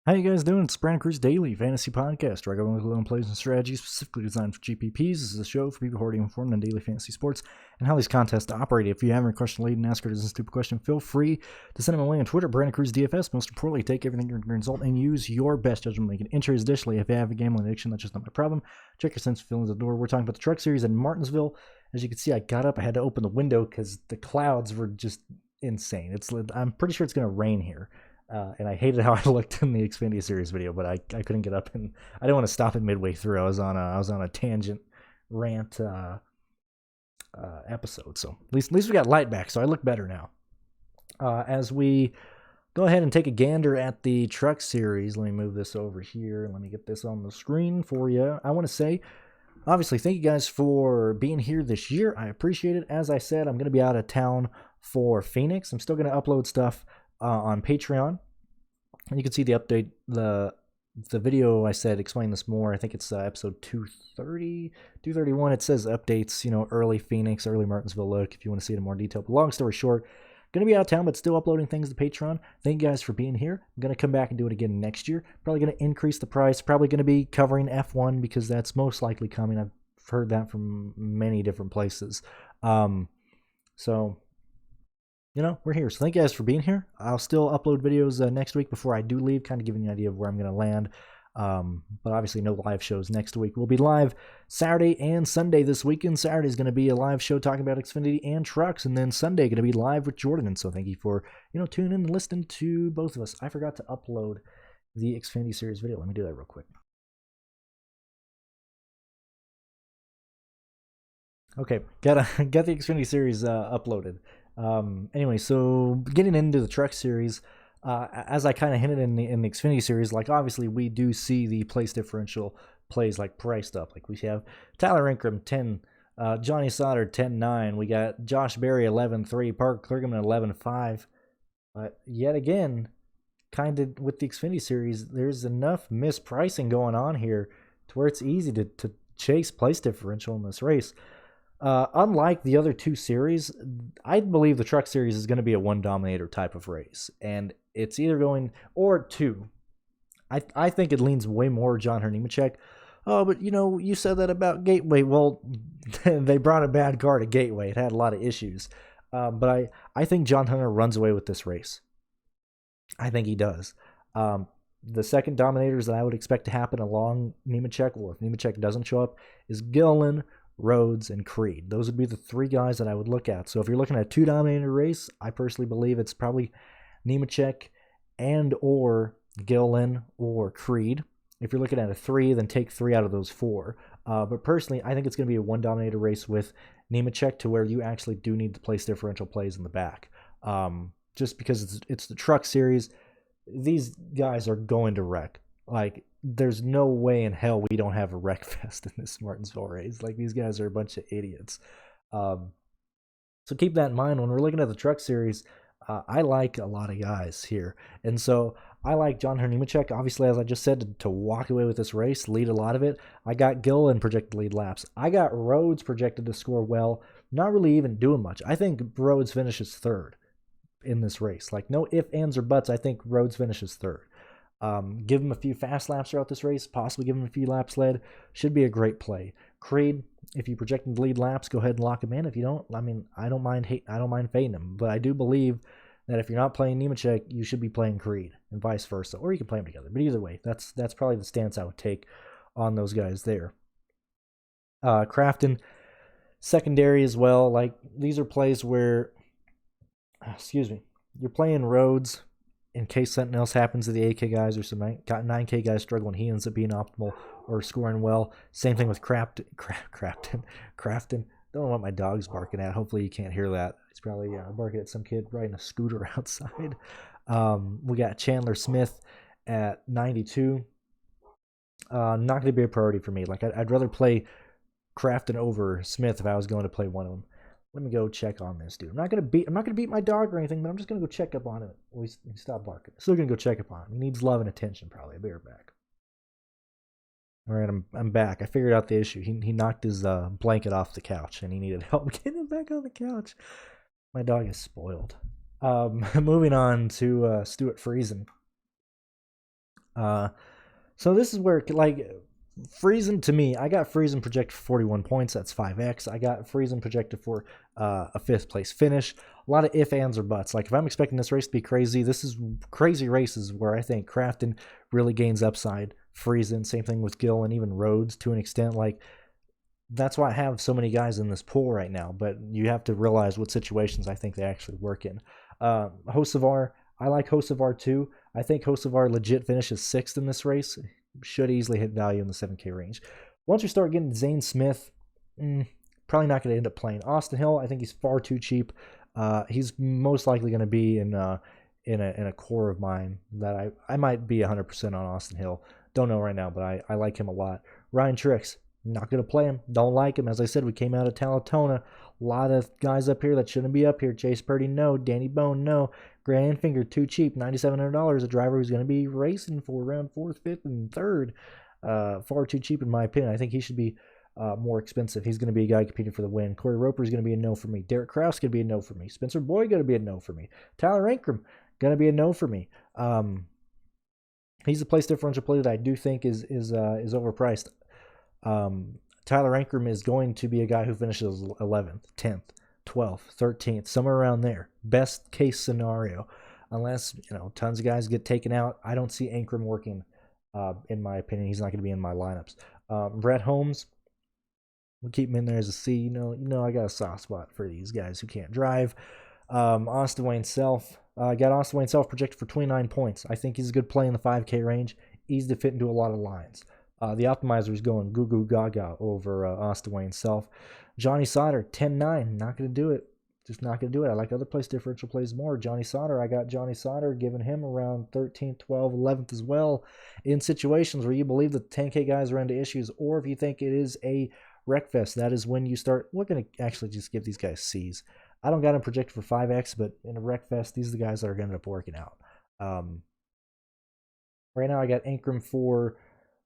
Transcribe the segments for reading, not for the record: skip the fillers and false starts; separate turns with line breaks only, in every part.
How you guys doing? It's Brandon Cruz Daily Fantasy Podcast, where I go on plays and strategies specifically designed for GPPs. This is a show for people who are already informed on daily fantasy sports and how these contests operate. If you have any question related to NASCAR doesn't stupid question, feel free to send them away on Twitter, BrandonCruzDFS. Most importantly, take everything you're going to result and use your best judgment making entries. Additionally, if you have a gambling addiction, that's just not my problem. Check your sense of feelings at the door. We're talking about the truck series in Martinsville. As you can see, I got up, I had to open the window because the clouds were just insane. I'm pretty sure it's going to rain here. And I hated how I looked in the Xfinity Series video, but I couldn't get up, and I didn't want to stop it midway through. I was on a tangent rant episode, so at least we got light back, so I look better now. As we go ahead and take a gander at the Truck Series, let me move this over here. Let me get this on the screen for you. I want to say, obviously, thank you guys for being here this year. I appreciate it. As I said, I'm going to be out of town for Phoenix. I'm still going to upload stuff on Patreon, and you can see the update, the video I said explain this more. I think it's episode 231. It says updates, early Phoenix, early Martinsville look, if you want to see it in more detail. But long story short, going to be out of town, but still uploading things to Patreon. Thank you guys for being here. I'm going to come back and do it again next year. Probably going to increase the price. Probably going to be covering F1 because that's most likely coming. I've heard that from many different places. So we're here. So thank you guys for being here. I'll still upload videos next week before I do leave, kind of giving you an idea of where I'm going to land. But obviously no live shows next week. We'll be live Saturday and Sunday this weekend. Saturday is going to be a live show talking about Xfinity and trucks, and then Sunday going to be live with Jordan. And so thank you for tuning in and listening to both of us. I forgot to upload the Xfinity Series video. Let me do that real quick. Okay, got the Xfinity Series uploaded. Anyway, so getting into the truck series, as I kind of hinted in the Xfinity series, like obviously we do see the place differential plays like priced up. Like we have Tyler Ingram 10, Johnny Sauter 10-9. We got Josh Berry 11-3, Parker Kligerman 11-5. But yet again, kind of with the Xfinity series, there's enough mispricing going on here to where it's easy to chase place differential in this race. Unlike the other two series, I believe the truck series is going to be a one dominator type of race, and it's either going or two. I think it leans way more John Harnemachek. Oh, but you said that about Gateway. Well, they brought a bad car to Gateway. It had a lot of issues, but I think John Hunter runs away with this race. I think he does. The second dominators that I would expect to happen along Nemechek, or if Nemechek doesn't show up, is Gilliland, Rhodes, and Creed. Those would be the three guys that I would look at. So if you're looking at a two-dominator race, I personally believe it's probably Nemechek and or Gilliland or Creed. If you're looking at a three, then take three out of those four. But personally, I think it's going to be a one-dominator race with Nemechek to where you actually do need to place differential plays in the back. Just because it's the truck series, these guys are going to wreck. Like, there's no way in hell we don't have a wreck fest in this Martinsville race. Like, these guys are a bunch of idiots. So keep that in mind when we're looking at the truck series. I like a lot of guys here. And so I like John Harnemachek, obviously, as I just said, to walk away with this race, lead a lot of it. I got Gilliland projected to lead laps. I got Rhodes projected to score well, not really even doing much. I think Rhodes finishes third in this race. Like, no ifs, ands, or buts. I think Rhodes finishes third. Give him a few fast laps throughout this race, possibly give him a few laps led. Should be a great play. Creed, if you project him to lead laps, go ahead and lock him in. If you don't, I don't mind fading him. But I do believe that if you're not playing Nemechek, you should be playing Creed, and vice versa. Or you can play them together. But either way, that's probably the stance I would take on those guys there. Crafton, secondary as well. Like, these are plays where, you're playing Rhodes in case something else happens to the 8K guys or some 9K guys struggling, he ends up being optimal or scoring well. Same thing with Crafton. Don't know what my dog's barking at. Hopefully you can't hear that. He's probably barking at some kid riding a scooter outside. We got Chandler Smith at 92. Not going to be a priority for me. Like, I'd rather play Crafton over Smith if I was going to play one of them. Let me go check on this dude. I'm not gonna beat my dog or anything, but I'm just gonna go check up on him. Well, he stopped barking. Still gonna go check up on him. He needs love and attention, probably. I'll be right back. All right, I'm back. I figured out the issue. He knocked his blanket off the couch, and he needed help getting it back on the couch. My dog is spoiled. Moving on to Stuart Friesen. So this is where, like, Friesen, to me, I got Friesen projected for 41 points. That's 5x. I got Friesen projected for a 5th place finish. A lot of if, ands, or buts. Like, if I'm expecting this race to be crazy, this is crazy races where I think Crafton really gains upside. Friesen, same thing with Gill and even Rhodes to an extent. Like, that's why I have so many guys in this pool right now. But you have to realize what situations I think they actually work in. Hocevar, I like Hocevar too. I think Hocevar legit finishes 6th in this race. Should easily hit value in the 7K range. Once we start getting Zane Smith, probably not going to end up playing. Austin Hill, I think he's far too cheap. He's most likely going to be in a core of mine that I might be 100% on Austin Hill. Don't know right now, but I like him a lot. Ryan Trix, not going to play him. Don't like him. As I said, we came out of Talatona. A lot of guys up here that shouldn't be up here. Chase Purdy, no. Danny Bone, no. Grant Enfinger, too cheap. $9,700. A driver who's going to be racing for around 4th, 5th, and 3rd. Far too cheap in my opinion. I think he should be more expensive. He's going to be a guy competing for the win. Corey Roper is going to be a no for me. Derek Kraus going to be a no for me. Spencer Boyd going to be a no for me. Tyler Ankrum going to be a no for me. He's a place differential play that I do think is overpriced. Tyler Ankrum is going to be a guy who finishes 11th, 10th, 12th, 13th, somewhere around there. Best case scenario. Unless, tons of guys get taken out. I don't see Ankrum working, in my opinion. He's not going to be in my lineups. Brett Holmes, we'll keep him in there as a C. I got a soft spot for these guys who can't drive. Austin Wayne Self. I got Austin Wayne Self projected for 29 points. I think he's a good play in the 5K range. Easy to fit into a lot of lines. The optimizer is going goo goo gaga over Austin Wayne Self. Johnny Sauter, 10-9. Not going to do it. Just not going to do it. I like other place differential plays more. Johnny Sauter, I got Johnny Sauter giving him around 13th, 12th, 11th as well in situations where you believe that the 10K guys are into issues, or if you think it is a wreck fest, that is when you start. We're going to actually just give these guys C's. I don't got him projected for 5X, but in a wreck fest, these are the guys that are going to end up working out. Right now, I got Ankrum for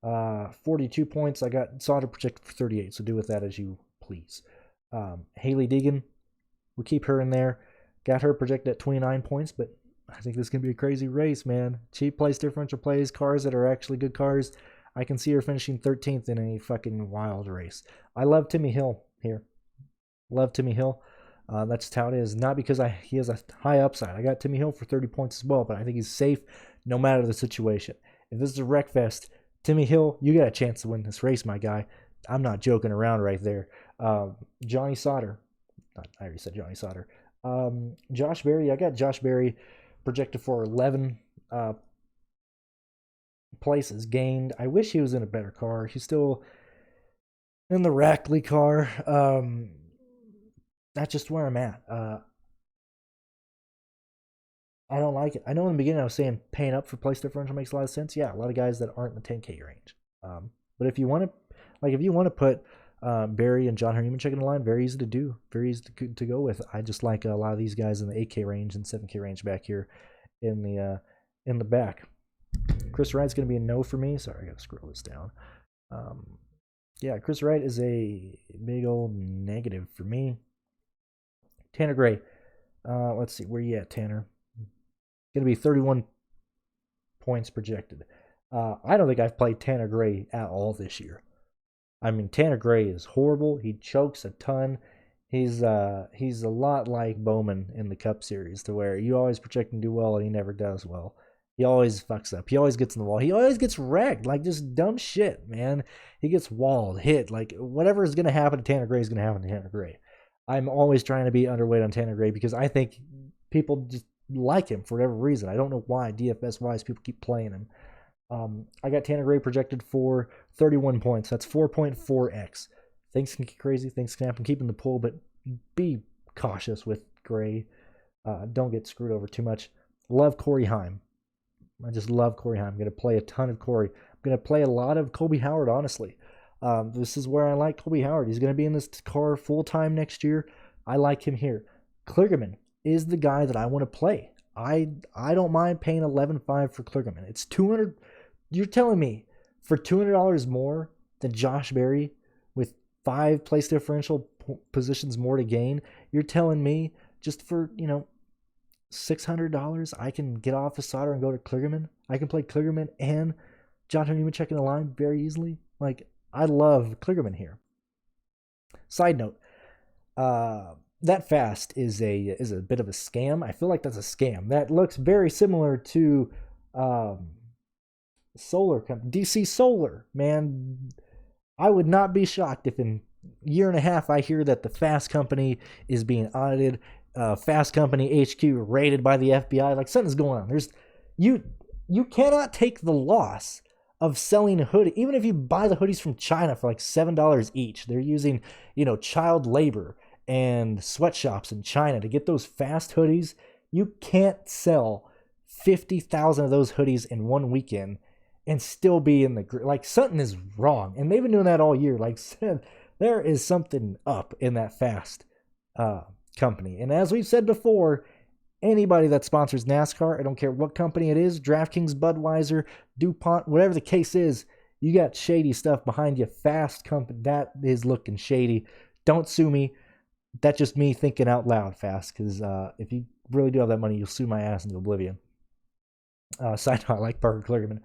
42 points. I got Sauter projected for 38, so do with that as you please. Haley Deegan, we keep her in there. Got her projected at 29 points, but I think this is going to be a crazy race, man. Cheap place, differential plays, cars that are actually good cars. I can see her finishing 13th in a fucking wild race. I love Timmy Hill here. Love Timmy Hill. That's just how it is. Not because he has a high upside. I got Timmy Hill for 30 points as well, but I think he's safe no matter the situation. If this is a wreck fest, Timmy Hill, you got a chance to win this race, my guy. I'm not joking around right there. Johnny Sauter. I already said Johnny Sauter. Josh Berry. I got Josh Berry projected for 11 places gained. I wish he was in a better car. He's still in the Rackley car. That's just where I'm at. I don't like it. I know in the beginning I was saying paying up for place differential makes a lot of sense. Yeah, a lot of guys that aren't in the 10K range. But if you want to put Barry and John Harnemachek in the line, very easy to do, very easy to go with. I just like a lot of these guys in the 8K range and 7K range back here in the back. Chris Wright's going to be a no for me. Sorry, I got to scroll this down. Yeah, Chris Wright is a big old negative for me. Tana Gray. Let's see, where you at, Tanner? Going to be 31 points projected. I don't think I've played Tana Gray at all this year. I mean, Tana Gray is horrible. He chokes a ton. He's a lot like Bowman in the Cup Series, to where you always project him to do well and he never does well. He always fucks up. He always gets in the wall. He always gets wrecked. Like, just dumb shit, man. He gets walled, hit. Like, whatever is going to happen to Tana Gray is going to happen to Tana Gray. I'm always trying to be underweight on Tana Gray because I think people just like him for whatever reason. I don't know why. DFS-wise, people keep playing him. I got Tana Gray projected for 31 points. That's 4.4x. Things can get crazy. Things can happen. Keep in the pool, but be cautious with Gray. Don't get screwed over too much. Love Corey Heim. I just love Corey Heim. I'm going to play a ton of Corey. I'm going to play a lot of Colby Howard, honestly. This is where I like Colby Howard. He's going to be in this car full-time next year. I like him here. Kligerman is the guy that I want to play. I don't mind paying $11.5 for Kligerman. It's $200. You're telling me for $200 more than Josh Berry with 5 place differential positions more to gain, you're telling me just for, $600, I can get off of Sauter and go to Kligerman. I can play Kligerman and John Harnemachek in the line very easily. Like, I love Kligerman here. Side note, that fast is a bit of a scam. I feel like that's a scam. That looks very similar to Solar Company, DC Solar. Man, I would not be shocked if in a year and a half I hear that the Fast Company is being audited. Fast Company HQ raided by the FBI. Like, something's going on. You cannot take the loss of selling a hoodie, even if you buy the hoodies from China for like $7 each. They're using, child labor and sweatshops in China to get those fast hoodies. You can't sell 50,000 of those hoodies in one weekend and still be in the, like, something is wrong. And they've been doing that all year. Like, there is something up in that Fast company. And as we've said before, anybody that sponsors NASCAR, I don't care what company it is, DraftKings, Budweiser, DuPont, whatever the case is, you got shady stuff behind you. Fast company, that is looking shady. Don't sue me. That's just me thinking out loud, Fast, because if you really do have that money, you'll sue my ass into oblivion. Side note, I like Parker Kligerman.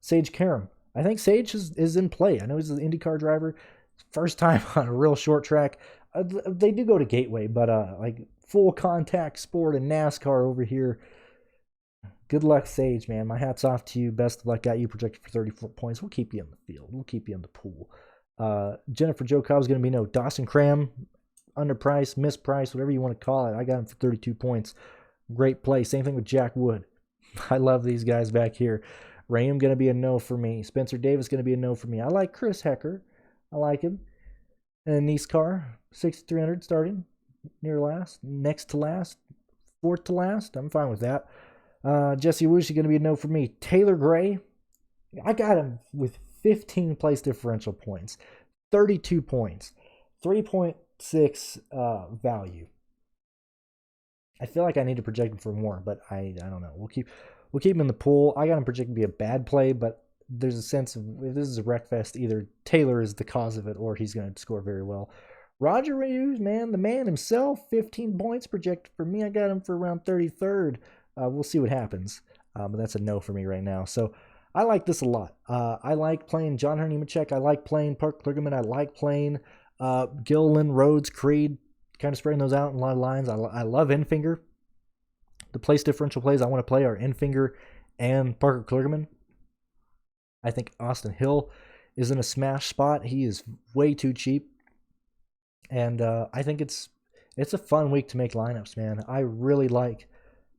Sage Karam. I think Sage is in play. I know he's an IndyCar driver. First time on a real short track. They do go to Gateway, but like full contact sport and NASCAR over here. Good luck, Sage, man. My hat's off to you. Best of luck. Got you projected for 34 points. We'll keep you in the field. We'll keep you in the pool. Jennifer Joe Cobb is going to be no Dawson Cram, underpriced, mispriced, whatever you want to call it. I got him for 32 points. Great play. Same thing with Jack Wood. I love these guys back here. Raym going to be a no for me. Spencer Davis going to be a no for me. I like Chris Hecker. I like him. And NASCAR, 6,300 starting. Near last. Next to last. Fourth to last. I'm fine with that. Jesse Wooshie going to be a no for me. Taylor Gray. I got him with 15 place differential points. 32 points. 3.6 value. I feel like I need to project him for more, but I don't know. We'll keep him in the pool. I got him projected to be a bad play, but there's a sense of, if this is a wreckfest, either Taylor is the cause of it or he's going to score very well. Roger Reyes, man, the man himself, 15 points projected for me. I got him for around 33rd. We'll see what happens, but that's a no for me right now. So I like this a lot. I like playing John Harnemachek. I like playing Park Kligerman. I like playing Gilliland, Rhodes, Creed, kind of spreading those out in a lot of lines. I love Enfinger. The place differential plays I want to play are Enfinger and Parker Kligerman. I think Austin Hill is in a smash spot. He is way too cheap. And I think it's a fun week to make lineups, man. I really like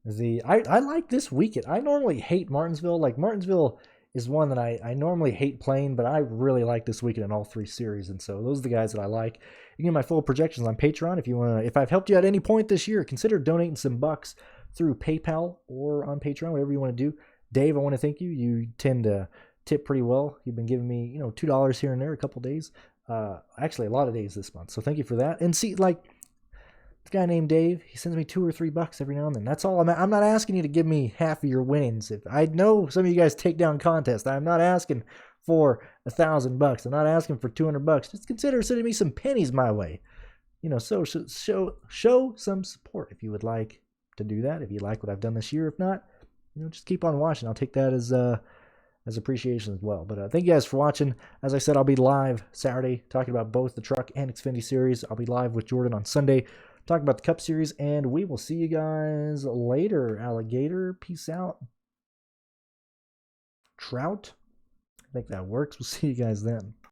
I like this weekend. I normally hate Martinsville. Like, Martinsville is one that I normally hate playing, but I really like this weekend in all three series. And so those are the guys that I like. You can get my full projections on Patreon if you want to. If I've helped you at any point this year, consider donating some bucks through PayPal or on Patreon, whatever you want to do. Dave, I want to thank you. You tend to tip pretty well. You've been giving me, $2 here and there a couple days. Actually, a lot of days this month. So thank you for that. And see, like, this guy named Dave, he sends me $2 or $3 every now and then. That's all. I'm not asking you to give me half of your winnings. If I know some of you guys take down contests, I'm not asking for $1,000. I'm not asking for $200. Just consider sending me some pennies my way. So show some support if you would like to do that. If you like what I've done this year, if not, just keep on watching. I'll take that as appreciation as well. But thank you guys for watching. As I said, I'll be live Saturday talking about both the Truck and Xfinity Series. I'll be live with Jordan on Sunday talking about the Cup Series, and we will see you guys later. Alligator, peace out. Trout, I think that works. We'll see you guys then.